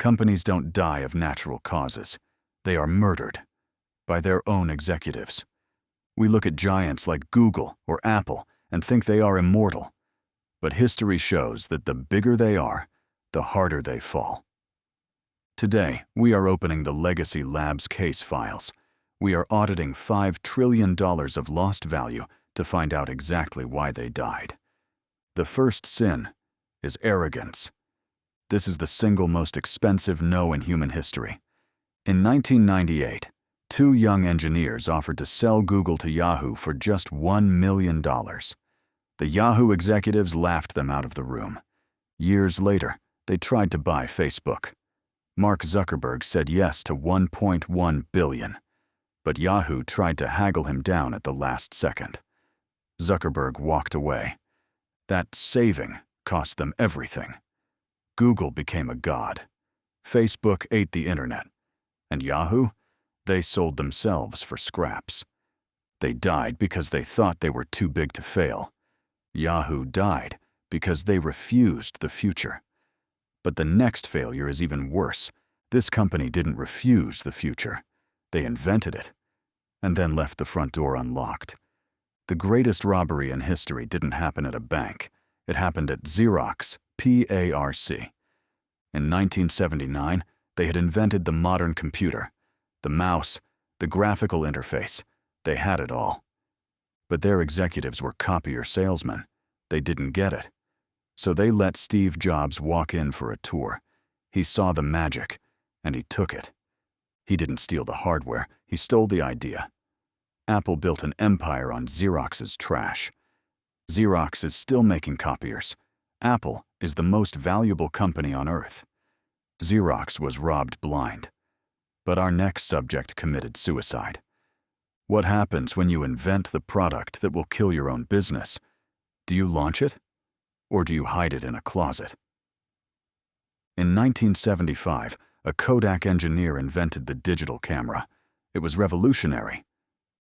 Companies don't die of natural causes. They are murdered by their own executives. We look at giants like Google or Apple and think they are immortal. But history shows that the bigger they are, the harder they fall. Today, we are opening the Legacy Labs case files. We are auditing $5 trillion of lost value to find out exactly why they died. The first sin is arrogance. This is the single most expensive no in human history. In 1998, two young engineers offered to sell Google to Yahoo for just $1 million. The Yahoo executives laughed them out of the room. Years later, they tried to buy Facebook. Mark Zuckerberg said yes to $1.1 billion, but Yahoo tried to haggle him down at the last second. Zuckerberg walked away. That saving cost them everything. Google became a god. Facebook ate the internet. And Yahoo? They sold themselves for scraps. They died because they thought they were too big to fail. Yahoo died because they refused the future. But the next failure is even worse. This company didn't refuse the future. They invented it, and then left the front door unlocked. The greatest robbery in history didn't happen at a bank. It happened at Xerox, P-A-R-C. In 1979, they had invented the modern computer, the mouse, the graphical interface. They had it all. But their executives were copier salesmen. They didn't get it. So they let Steve Jobs walk in for a tour. He saw the magic, and he took it. He didn't steal the hardware, he stole the idea. Apple built an empire on Xerox's trash. Xerox is still making copiers. Apple is the most valuable company on earth. Xerox was robbed blind. But our next subject committed suicide. What happens when you invent the product that will kill your own business? Do you launch it? Or do you hide it in a closet? In 1975, a Kodak engineer invented the digital camera. It was revolutionary.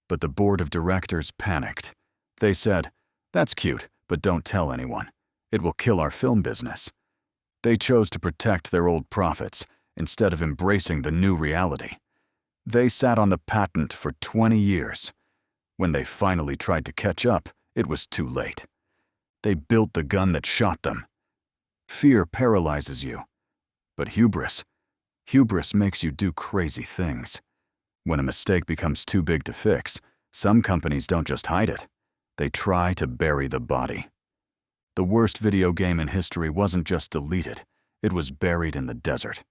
But the board of directors panicked. They said, "That's cute, but don't tell anyone. It will kill our film business." They chose to protect their old profits instead of embracing the new reality. They sat on the patent for 20 years. When they finally tried to catch up, it was too late. They built the gun that shot them. Fear paralyzes you. But hubris makes you do crazy things. When a mistake becomes too big to fix, some companies don't just hide it. They try to bury the body. The worst video game in history wasn't just deleted, it was buried in the desert.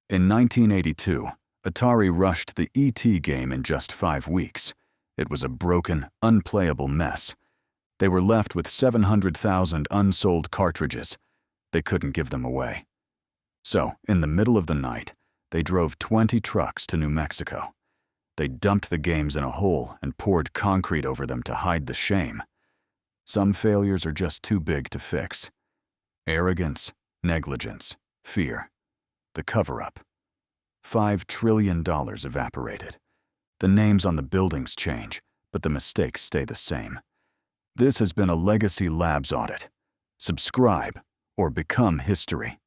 In 1982, Atari rushed the E.T. game in just 5 weeks. It was a broken, unplayable mess. They were left with 700,000 unsold cartridges. They couldn't give them away. So, in the middle of the night, they drove 20 trucks to New Mexico. They dumped the games in a hole and poured concrete over them to hide the shame. Some failures are just too big to fix. Arrogance, negligence, fear. The cover-up. $5 trillion evaporated. The names on the buildings change, but the mistakes stay the same. This has been a Legacy Labs audit. Subscribe or become history.